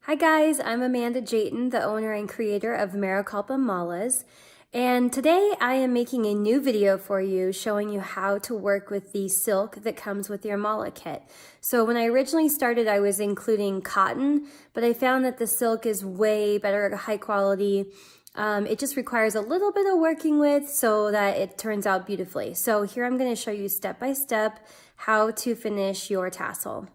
Hi guys, I'm Amanda Jayton, the owner and creator of Maricopa Malas, and today I am making a new video for you showing you how to work with the silk that comes with your mala kit. So when I originally started, I was including cotton, but I found that the silk is way better, high quality. It just requires a little bit of working with so that it turns out beautifully. So here I'm going to show you step by step how to finish your tassel.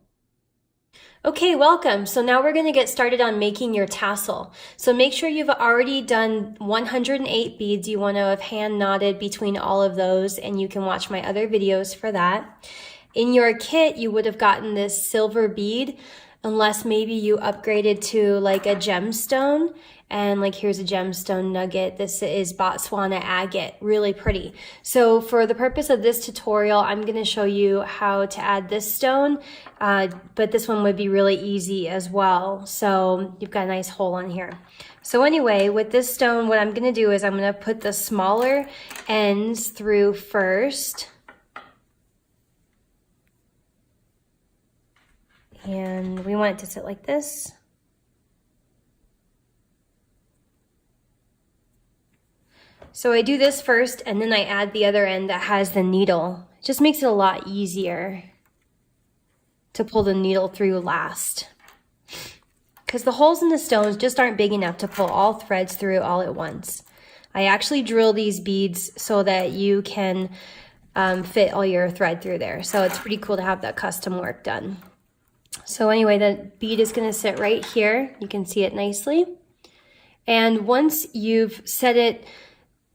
Okay, welcome. So now we're going to get started on making your tassel. So make sure you've already done 108 beads. You want to have hand knotted between all of those, and you can watch my other videos for that. In your kit, you would have gotten this silver bead, unless maybe you upgraded to like a gemstone. And like here's a gemstone nugget. This is Botswana agate, really pretty. So for the purpose of this tutorial, I'm going to show you how to add this stone, but this one would be really easy as well. So you've got a nice hole on here. So anyway, with this stone, what I'm going to do is I'm going to put the smaller ends through first. And we want it to sit like this. So I do this first, and then I add the other end that has the needle. It just makes it a lot easier to pull the needle through last, because the holes in the stones just aren't big enough to pull all threads through all at once. I actually drill these beads so that you can fit all your thread through there. So it's pretty cool to have that custom work done. So anyway, the bead is going to sit right here. You can see it nicely. And once you've set it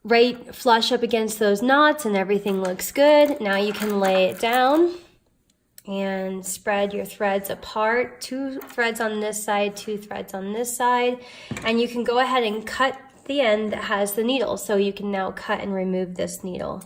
right flush up against those knots and everything looks good, now you can lay it down and spread your threads apart. 2 threads on this side, 2 threads on this side. And you can go ahead and cut the end that has the needle. So you can now cut and remove this needle.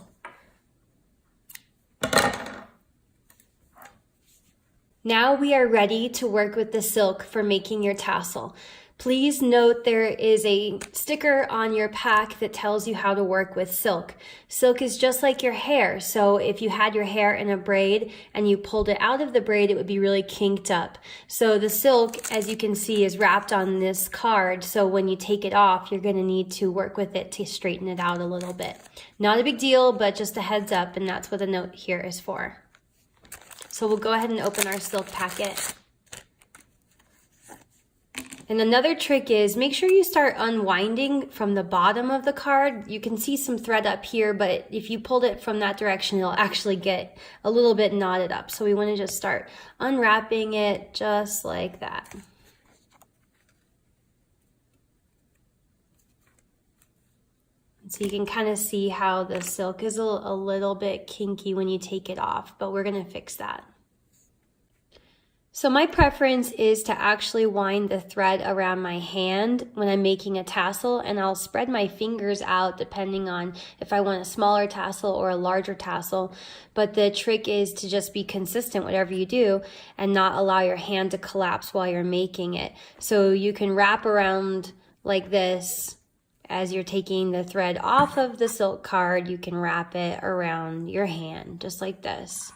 Now we are ready to work with the silk for making your tassel. Please note there is a sticker on your pack that tells you how to work with silk. Silk is just like your hair, so if you had your hair in a braid and you pulled it out of the braid, it would be really kinked up. So the silk, as you can see, is wrapped on this card, so when you take it off, you're going to need to work with it to straighten it out a little bit. Not a big deal, but just a heads up, and that's what the note here is for. So we'll go ahead and open our silk packet. And another trick is make sure you start unwinding from the bottom of the card. You can see some thread up here, but if you pulled it from that direction, it'll actually get a little bit knotted up. So we want to just start unwrapping it just like that. So you can kind of see how the silk is a little bit kinky when you take it off, but we're going to fix that. So my preference is to actually wind the thread around my hand when I'm making a tassel, and I'll spread my fingers out depending on if I want a smaller tassel or a larger tassel. But the trick is to just be consistent whatever you do and not allow your hand to collapse while you're making it. So you can wrap around like this. As you're taking the thread off of the silk card, you can wrap it around your hand, just like this.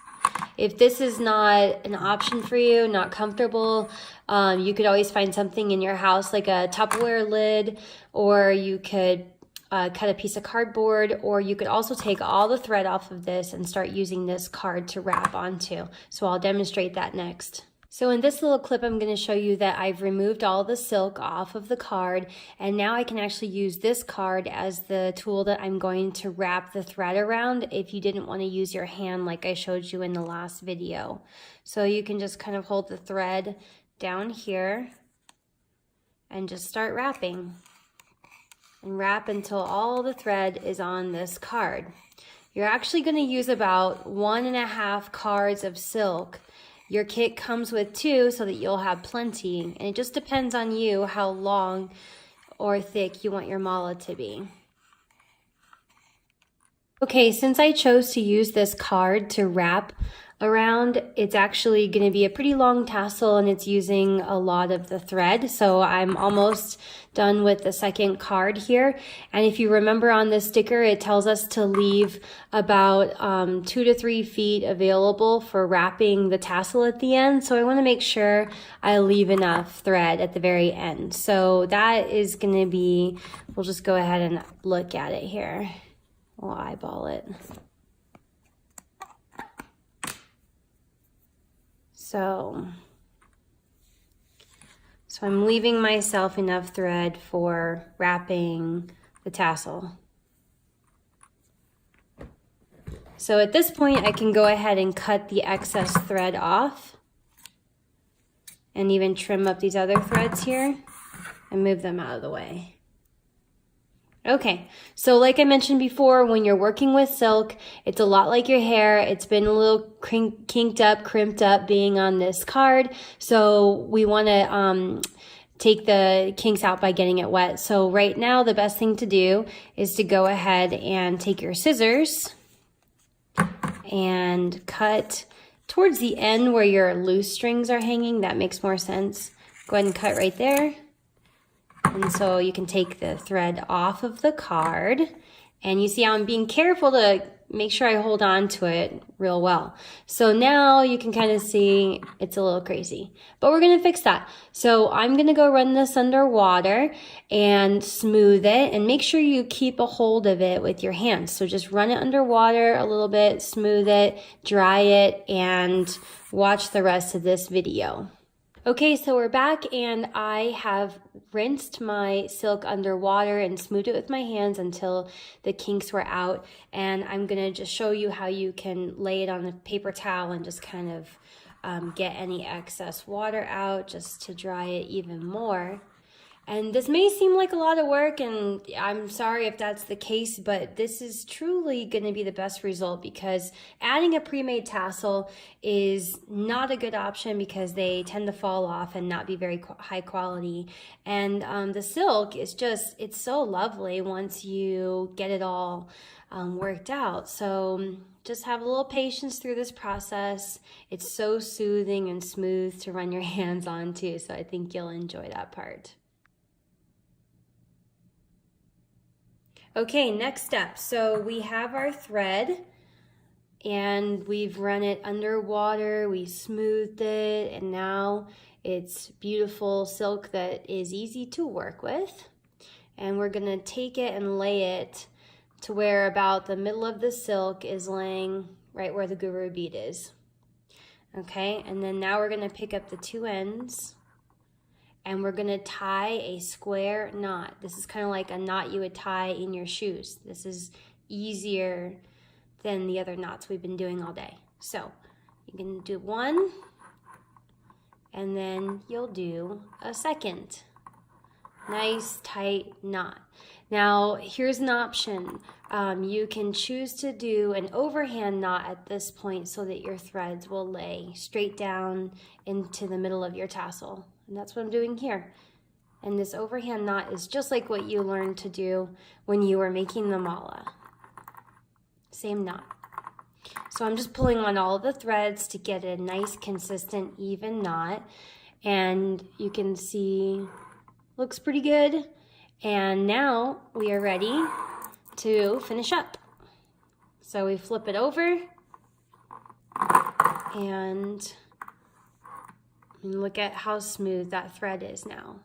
If this is not an option for you, not comfortable, you could always find something in your house like a Tupperware lid, or you could cut a piece of cardboard, or you could also take all the thread off of this and start using this card to wrap onto. So I'll demonstrate that next. So in this little clip, I'm going to show you that I've removed all the silk off of the card, and now I can actually use this card as the tool that I'm going to wrap the thread around if you didn't want to use your hand like I showed you in the last video. So you can just kind of hold the thread down here and just start wrapping. And wrap until all the thread is on this card. You're actually going to use about 1.5 cards of silk. Your kit comes with 2 so that you'll have plenty, and it just depends on you how long or thick you want your mala to be. Okay, since I chose to use this card to wrap around. It's actually going to be a pretty long tassel and it's using a lot of the thread. So I'm almost done with the second card here. And if you remember on the sticker, it tells us to leave about 2 to 3 feet available for wrapping the tassel at the end. So I want to make sure I leave enough thread at the very end. So that is going to be, we'll just go ahead and look at it here. We'll eyeball it. So I'm leaving myself enough thread for wrapping the tassel. So at this point, I can go ahead and cut the excess thread off and even trim up these other threads here and move them out of the way. Okay, so like I mentioned before, when you're working with silk, it's a lot like your hair. It's been a little kinked up, crimped up being on this card. So we want to take the kinks out by getting it wet. So right now, the best thing to do is to go ahead and take your scissors and cut towards the end where your loose strings are hanging. That makes more sense. Go ahead and cut right there. And so you can take the thread off of the card, and you see how I'm being careful to make sure I hold on to it real well. So now you can kind of see it's a little crazy, but we're going to fix that. So I'm going to go run this under water and smooth it, and make sure you keep a hold of it with your hands. So just run it under water a little bit, smooth it, dry it, and watch the rest of this video. Okay, so we're back and I have rinsed my silk under water and smoothed it with my hands until the kinks were out. And I'm gonna just show you how you can lay it on a paper towel and just kind of get any excess water out just to dry it even more. And this may seem like a lot of work, and I'm sorry if that's the case, but this is truly going to be the best result, because adding a pre-made tassel is not a good option because they tend to fall off and not be very high quality. And the silk is just, it's so lovely once you get it all worked out. So just have a little patience through this process. It's so soothing and smooth to run your hands on too, so I think you'll enjoy that part. Okay, next step. So we have our thread and we've run it under water, we smoothed it, and now it's beautiful silk that is easy to work with. And we're gonna take it and lay it to where about the middle of the silk is laying right where the guru bead is. Okay, and then now we're gonna pick up the two ends and we're gonna tie a square knot. This is kind of like a knot you would tie in your shoes. This is easier than the other knots we've been doing all day. So you can do one, and then you'll do a second. Nice tight knot. Now here's an option. You can choose to do an overhand knot at this point so that your threads will lay straight down into the middle of your tassel. And that's what I'm doing here. And this overhand knot is just like what you learned to do when you were making the mala. Same knot. So I'm just pulling on all of the threads to get a nice, consistent, even knot. And you can see, looks pretty good. And now we are ready to finish up. So we flip it over and look at how smooth that thread is now.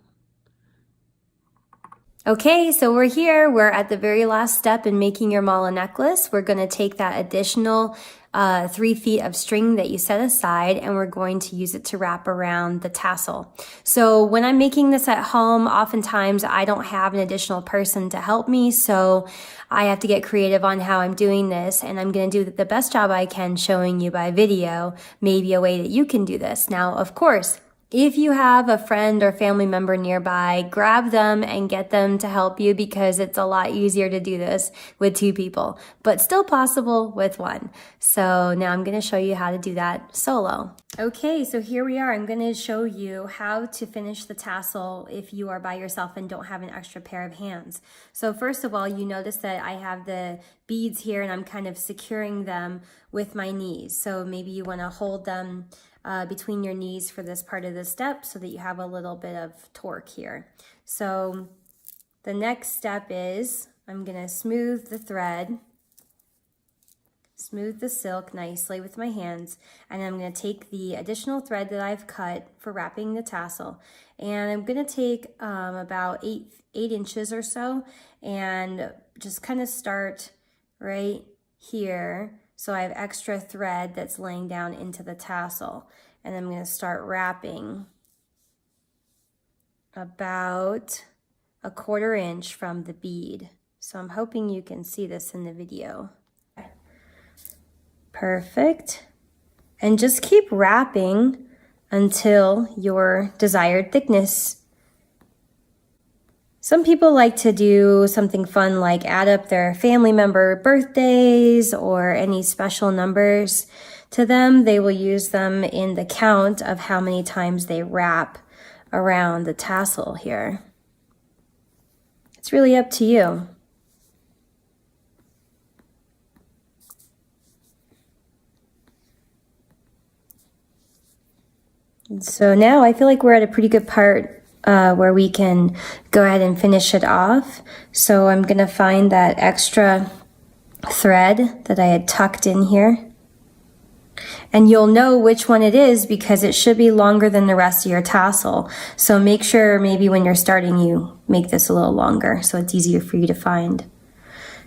Okay, so we're here. We're at the very last step in making your mala necklace. We're going to take that additional 3 feet of string that you set aside, and we're going to use it to wrap around the tassel. So when I'm making this at home, oftentimes I don't have an additional person to help me, so I have to get creative on how I'm doing this, and I'm going to do the best job I can showing you by video maybe a way that you can do this. Now, of course, If you have a friend or family member nearby, grab them and get them to help you because it's a lot easier to do this with 2 people, but still possible with 1. So now I'm going to show you how to do that solo. Okay, so here we are. I'm going to show you how to finish the tassel if you are by yourself and don't have an extra pair of hands. So first of all, you notice that I have the beads here and I'm kind of securing them with my knees. So maybe you want to hold them between your knees for this part of the step so that you have a little bit of torque here. So the next step is I'm going to smooth the thread, smooth the silk nicely with my hands, and I'm going to take the additional thread that I've cut for wrapping the tassel, and I'm going to take about 8 inches or so and just kind of start right here. So I have extra thread that's laying down into the tassel, and I'm going to start wrapping about 1/4 inch from the bead. So I'm hoping you can see this in the video. Perfect. And just keep wrapping until your desired thickness. Some people like to do something fun like add up their family member birthdays or any special numbers to them. They will use them in the count of how many times they wrap around the tassel here. It's really up to you. So now I feel like we're at a pretty good part where we can go ahead and finish it off. So I'm gonna find that extra thread that I had tucked in here. And you'll know which one it is because it should be longer than the rest of your tassel. So make sure maybe when you're starting you make this a little longer so it's easier for you to find.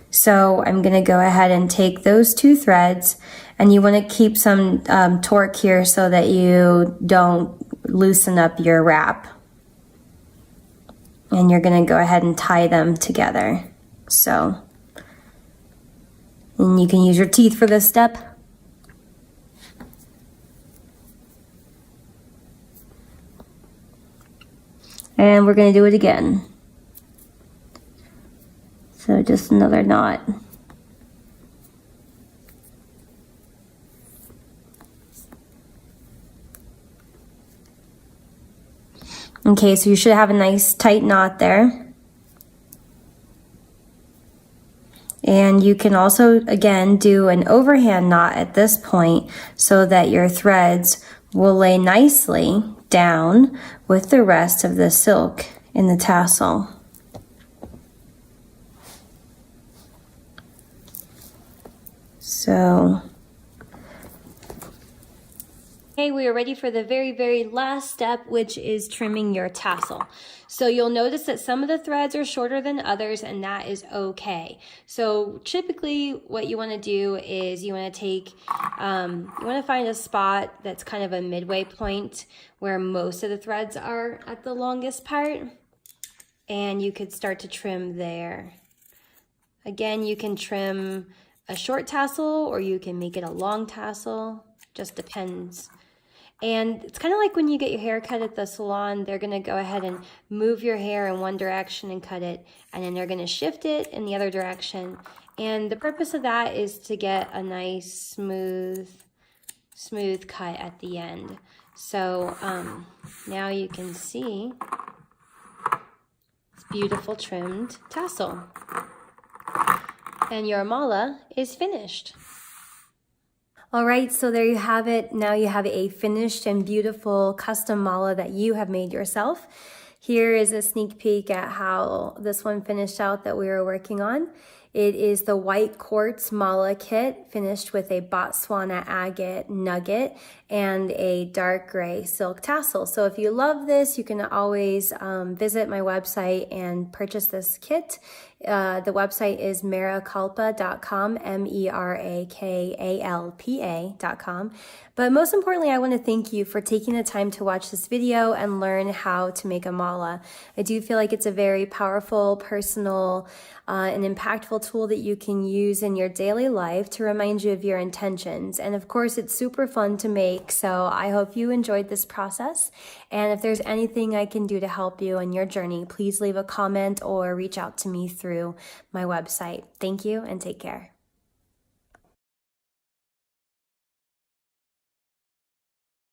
So I'm gonna go ahead and take those 2 threads, and you wanna keep some torque here so that you don't loosen up your wrap. And you're gonna go ahead and tie them together. So, and you can use your teeth for this step. And we're gonna do it again. So just another knot. Okay, so you should have a nice tight knot there. And you can also, again, do an overhand knot at this point so that your threads will lay nicely down with the rest of the silk in the tassel. So, okay, we are ready for the very, very last step, which is trimming your tassel. So you'll notice that some of the threads are shorter than others, and that is okay. So typically what you want to do is you want to take, you want to find a spot that's kind of a midway point where most of the threads are at the longest part, and you could start to trim there. Again, you can trim a short tassel or you can make it a long tassel, just depends. And it's kind of like when you get your hair cut at the salon, they're going to go ahead and move your hair in one direction and cut it, and then they're going to shift it in the other direction. And the purpose of that is to get a nice smooth cut at the end. So now you can see this beautiful trimmed tassel. And your mala is finished. All right, so there you have it. Now you have a finished and beautiful custom mala that you have made yourself. Here is a sneak peek at how this one finished out that we were working on. It is the white quartz mala kit finished with a Botswana agate nugget and a dark gray silk tassel. So if you love this, you can always visit my website and purchase this kit. The website is merakalpa.com, merakalpa.com. But most importantly, I want to thank you for taking the time to watch this video and learn how to make a mala. I do feel like it's a very powerful, personal, and impactful tool that you can use in your daily life to remind you of your intentions. And of course, it's super fun to make, so I hope you enjoyed this process. And if there's anything I can do to help you on your journey, please leave a comment or reach out to me through my website. Thank you and take care.